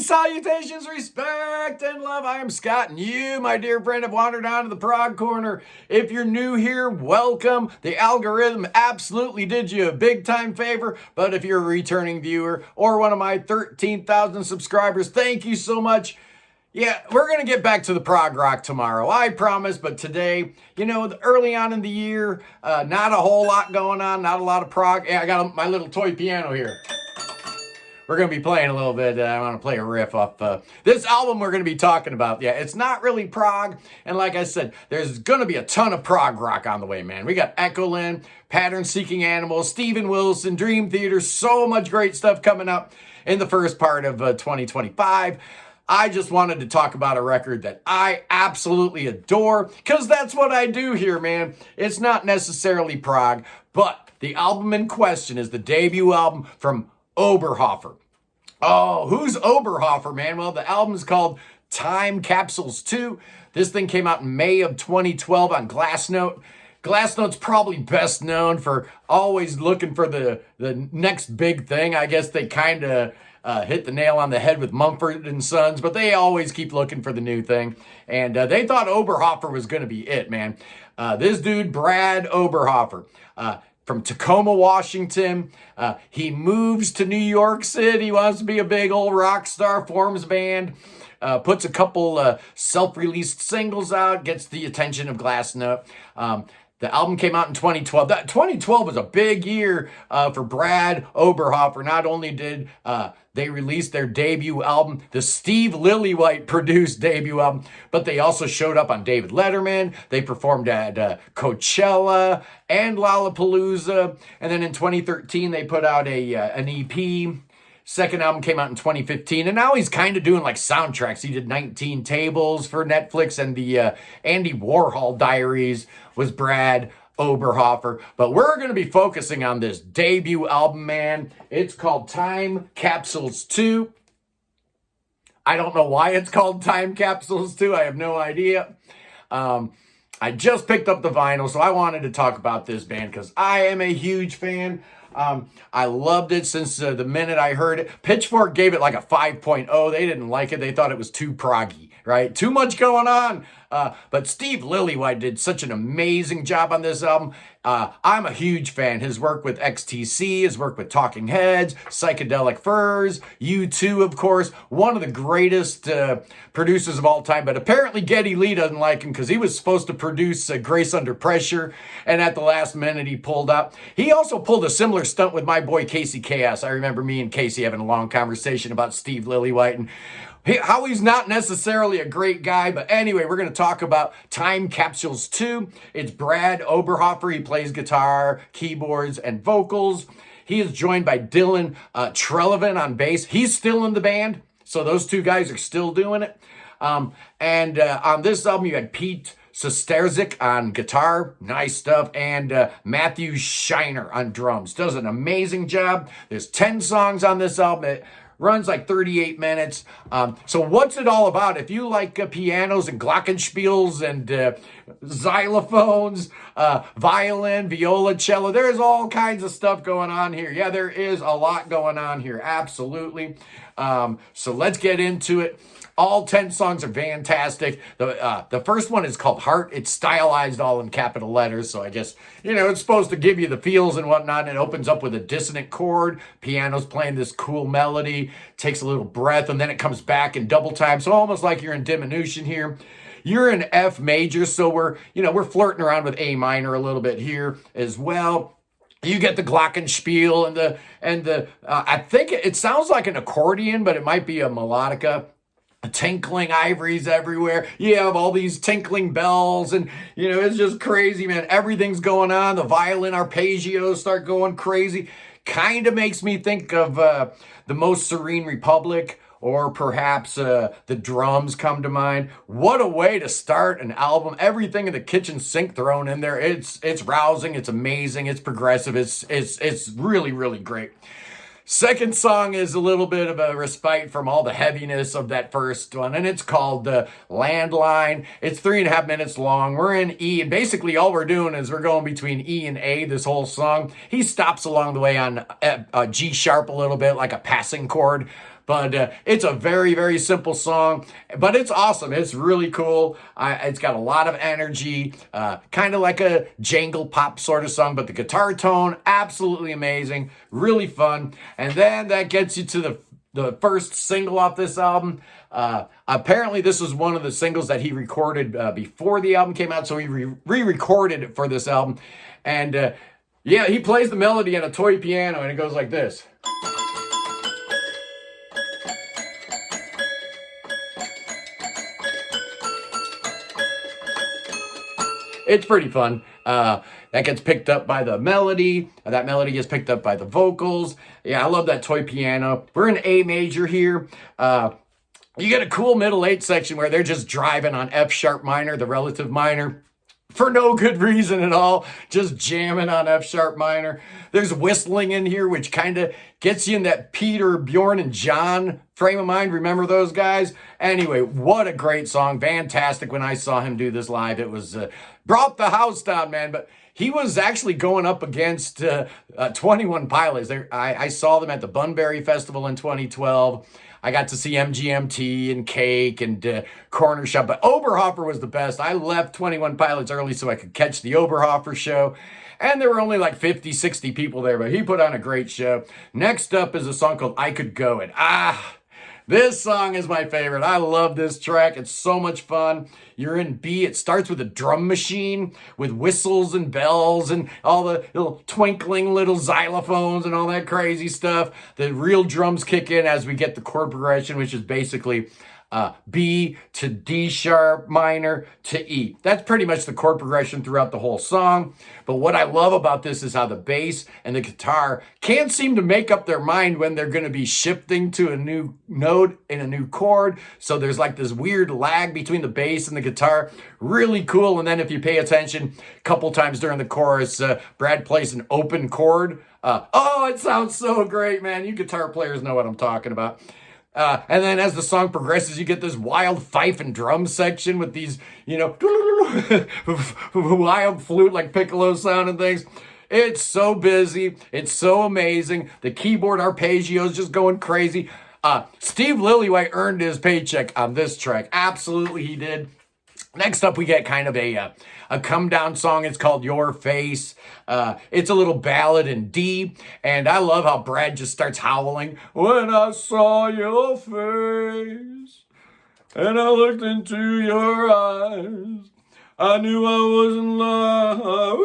salutations, respect, and love. I am Scott, and you, my dear friend, have wandered onto the Prog Corner. If you're new here, welcome. The algorithm absolutely did you a big time favor, but if you're a returning viewer or one of my 13,000 subscribers, thank you so much. Yeah, we're going to get back to the prog rock tomorrow, I promise, but today, early on in the year, not a whole lot going on, not a lot of prog. Yeah, I got my little toy piano here. We're going to be playing a little bit. I want to play a riff off this album we're going to be talking about. Yeah, it's not really prog. And like I said, there's going to be a ton of prog rock on the way, man. We got Echoland, Pattern Seeking Animals, Steven Wilson, Dream Theater, so much great stuff coming up in the first part of 2025. I just wanted to talk about a record that I absolutely adore, because that's what I do here, man. It's not necessarily prog, but the album in question is the debut album from Oberhofer. Oh, who's Oberhofer, man? Well, the album is called Time Capsules 2. This thing came out in May of 2012 on Glassnote. Glassnote's probably best known for always looking for the next big thing. I guess they kind of hit the nail on the head with Mumford and Sons, but they always keep looking for the new thing. And they thought Oberhofer was going to be it, man. This dude, Brad Oberhofer, from Tacoma, Washington. He moves to New York City, wants to be a big old rock star, forms a band, puts a couple self-released singles out, gets the attention of Glassnote. The album came out in 2012. 2012 was a big year for Brad Oberhofer. Not only did they release their debut album, the Steve Lillywhite produced debut album, but they also showed up on David Letterman. They performed at Coachella and Lollapalooza. And then in 2013, they put out an EP. Second album came out in 2015, and now he's kind of doing like soundtracks. He did 19 Tables for Netflix, and the Andy Warhol Diaries was Brad Oberhofer. But we're going to be focusing on this debut album, man. It's called Time Capsules 2. I don't know why it's called Time Capsules 2. I have no idea. I just picked up the vinyl, so I wanted to talk about this band because I am a huge fan. I loved it since the minute I heard it. Pitchfork gave it like a 5.0. They didn't like it. They thought it was too proggy, right? Too much going on. But Steve Lillywhite did such an amazing job on this album. I'm a huge fan. His work with XTC, his work with Talking Heads, Psychedelic Furs, U2, of course, one of the greatest producers of all time. But apparently Geddy Lee doesn't like him because he was supposed to produce Grace Under Pressure, and at the last minute he pulled out. He also pulled a similar stunt with my boy Casey Chaos. I remember me and Casey having a long conversation about Steve Lillywhite and how he's not necessarily a great guy. But anyway, we're going to talk about Time Capsules 2. It's Brad Oberhofer. He plays guitar, keyboards, and vocals. He is joined by Dylan Trelevan on bass. He's still in the band, so those two guys are still doing it. And on this album, you had Pete Sesterzik on guitar, nice stuff, and Matthew Shiner on drums. Does an amazing job. There's 10 songs on this album. It runs like 38 minutes. So what's it all about? If you like pianos and glockenspiels and xylophones, violin, viola, cello, there's all kinds of stuff going on here. Yeah, there is a lot going on here. Absolutely. So let's get into it. All 10 songs are fantastic. The first one is called Heart. It's stylized all in capital letters, so I guess, it's supposed to give you the feels and whatnot. It opens up with a dissonant chord. Piano's playing this cool melody, takes a little breath, and then it comes back in double time, so almost like you're in diminution here. You're in F major, so we're flirting around with A minor a little bit here as well. You get the glockenspiel and the I think it sounds like an accordion, but it might be a melodica. Tinkling ivories everywhere. You have all these tinkling bells, and it's just crazy, man. Everything's going on. The violin arpeggios start going crazy. Kind of makes me think of The Most Serene Republic, or perhaps the drums come to mind. What a way to start an album. Everything in the kitchen sink thrown in there. It's rousing. It's amazing. It's progressive. It's really, really great. Second song is a little bit of a respite from all the heaviness of that first one, and it's called Landline. It's 3.5 minutes long. We're in E, and basically all we're doing is we're going between E and A this whole song. He stops along the way on G sharp a little bit, like a passing chord. But it's a very, very simple song, but it's awesome. It's really cool. It's got a lot of energy, kind of like a jangle pop sort of song, but the guitar tone, absolutely amazing, really fun. And then that gets you to the first single off this album. Apparently this was one of the singles that he recorded before the album came out, so he re-recorded it for this album. And yeah, he plays the melody on a toy piano, and it goes like this. It's pretty fun. That gets picked up by the melody. That melody gets picked up by the vocals. Yeah, I love that toy piano. We're in A major here. You get a cool middle 8 section where they're just driving on F sharp minor, the relative minor, for no good reason at all, just jamming on F sharp minor. There's whistling in here, which kind of gets you in that Peter, Bjorn, and John frame of mind. Remember those guys? Anyway, what a great song. Fantastic. When I saw him do this live, it was brought the house down, man. But he was actually going up against 21 Pilots. I saw them at the Bunbury Festival in 2012. I got to see MGMT and Cake and Corner Shop, but Oberhofer was the best. I left 21 Pilots early so I could catch the Oberhofer show. And there were only like 50, 60 people there, but he put on a great show. Next up is a song called I Could Go. And this song is my favorite. I love this track. It's so much fun. You're in B. It starts with a drum machine with whistles and bells and all the little twinkling little xylophones and all that crazy stuff. The real drums kick in as we get the chord progression, which is basically B to D sharp minor to E. That's pretty much the chord progression throughout the whole song. But what I love about this is how the bass and the guitar can't seem to make up their mind when they're going to be shifting to a new note in a new chord. So there's like this weird lag between the bass and the guitar. Really cool. And then if you pay attention, a couple times during the chorus, Brad plays an open chord. It sounds so great, man. You guitar players know what I'm talking about. And then as the song progresses, you get this wild fife and drum section with these, wild flute like piccolo sound and things. It's so busy. It's so amazing. The keyboard arpeggio is just going crazy. Steve Lillywhite earned his paycheck on this track. Absolutely he did. Next up, we get kind of a come down song. It's called Your Face. It's a little ballad in D, and I love how Brad just starts howling. When I saw your face, and I looked into your eyes, I knew I was in love.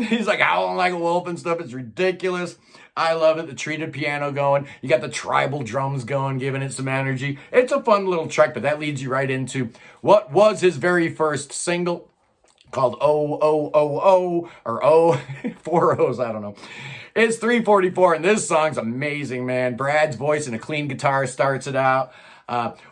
He's like howling like a wolf and stuff. It's ridiculous. I love it. The treated piano going. You got the tribal drums going, giving it some energy. It's a fun little track, but that leads you right into what was his very first single called O, O, O, O, or O, 4 O's, I don't know. It's 344, and this song's amazing, man. Brad's voice and a clean guitar starts it out.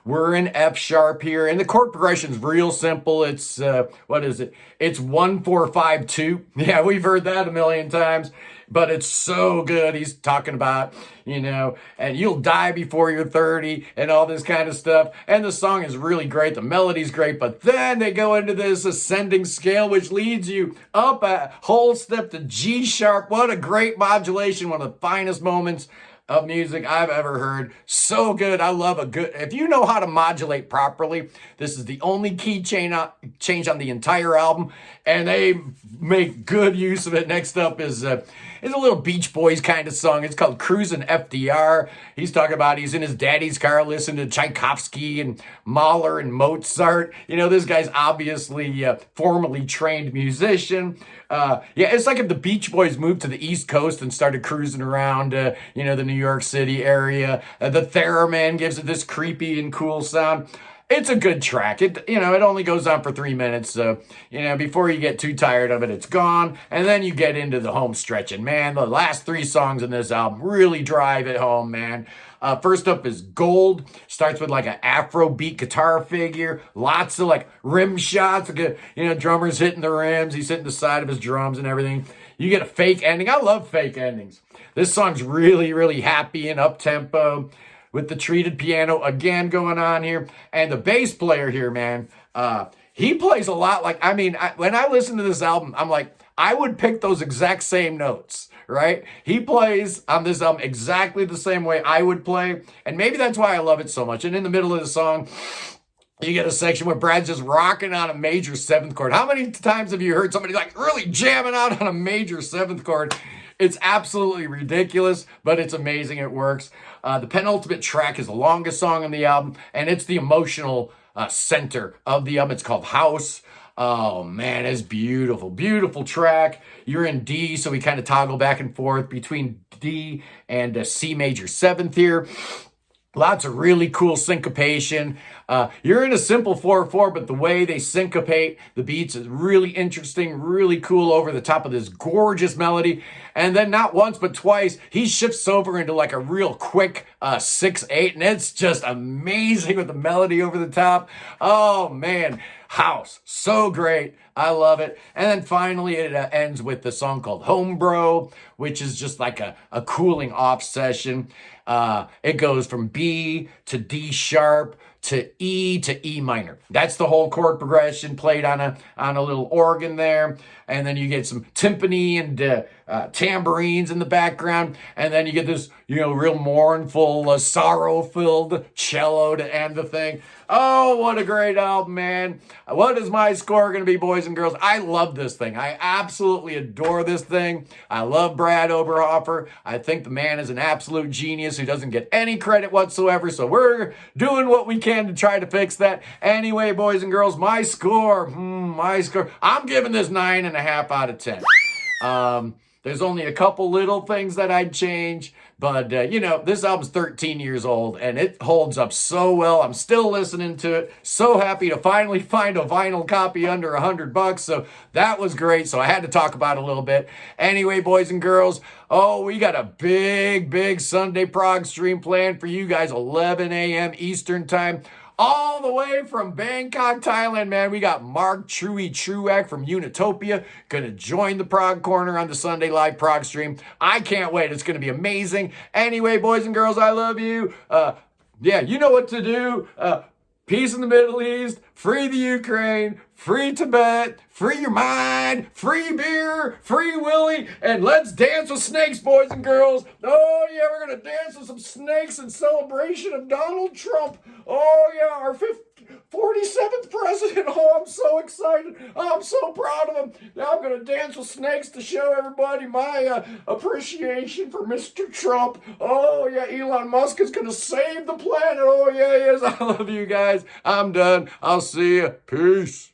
We're in F sharp here, and the chord progression's real simple. It's, what is it? It's 1, 4, 5, 2. Yeah, we've heard that a million times, but it's so good. He's talking about, and you'll die before you're 30 and all this kind of stuff. And the song is really great. The melody's great, but then they go into this ascending scale, which leads you up a whole step to G sharp. What a great modulation. One of the finest moments of music I've ever heard. So good. I love if you know how to modulate properly, this is the only key change on the entire album, and they make good use of it. Next up is a little Beach Boys kind of song. It's called Cruisin' FDR. He's talking about he's in his daddy's car listening to Tchaikovsky and Mahler and Mozart. This guy's obviously a formally trained musician. It's like if the Beach Boys moved to the East Coast and started cruising around, the New York City area. The theremin gives it this creepy and cool sound. It's a good track. It only goes on for 3 minutes. So, before you get too tired of it, it's gone. And then you get into the home stretch. And man, the last 3 songs in this album really drive it home, man. First up is Gold. Starts with like an Afrobeat guitar figure. Lots of like rim shots. Drummers hitting the rims. He's hitting the side of his drums and everything. You get a fake ending. I love fake endings. This song's really, really happy and up-tempo with the treated piano again going on here. And the bass player here, man, he plays a lot like, when I listen to this album, I'm like, I would pick those exact same notes, right? He plays on this album exactly the same way I would play. And maybe that's why I love it so much. And in the middle of the song, you get a section where Brad's just rocking on a major seventh chord. How many times have you heard somebody like really jamming out on a major seventh chord? It's absolutely ridiculous, but it's amazing. It works. The penultimate track is the longest song on the album, and it's the emotional center of the album. It's called House. Oh, man, it's beautiful. Beautiful track. You're in D, so we kind of toggle back and forth between D and C major seventh here. Lots of really cool syncopation. You're in a simple 4/4, but the way they syncopate the beats is really interesting, really cool over the top of this gorgeous melody. And then not once, but twice, he shifts over into like a real quick 6/8, and it's just amazing with the melody over the top. Oh, man. House. So great. I love it. And then finally, it ends with the song called Home Bro, which is just like a cooling off session. It goes from B to D sharp to E minor. That's the whole chord progression played on a little organ there. And then you get some timpani and tambourines in the background. And then you get this, real mournful, sorrow-filled cello to end the thing. Oh, what a great album, man. What is my score going to be, boys and girls? I love this thing. I absolutely adore this thing. I love Brad Oberhofer. I think the man is an absolute genius who doesn't get any credit whatsoever. So we're doing what we can to try to fix that. Anyway, boys and girls, my score. I'm giving this 9.5 out of 10. There's only a couple little things that I'd change, but this album's 13 years old and it holds up so well. I'm still listening to it. So happy to finally find a vinyl copy under $100. So that was great. So I had to talk about it a little bit. Anyway, boys and girls, we got a big Sunday prog stream planned for you guys, 11 a.m. Eastern time. All the way from Bangkok, Thailand, man. We got Mark Truak from Unitopia going to join the Prog Corner on the Sunday Live Prog stream. I can't wait. It's going to be amazing. Anyway, boys and girls, I love you. You know what to do. Peace in the Middle East, free the Ukraine, free Tibet, free your mind, free beer, free Willie, and let's dance with snakes, boys and girls. Oh, yeah, we're going to dance with some snakes in celebration of Donald Trump. Oh, yeah, our 47th president. Oh, I'm so excited. I'm so proud of him. Now I'm going to dance with snakes to show everybody my appreciation for Mr. Trump. Oh, yeah, Elon Musk is going to save the planet. Oh, yeah, he is. I love you guys. I'm done. I'll see you. Peace.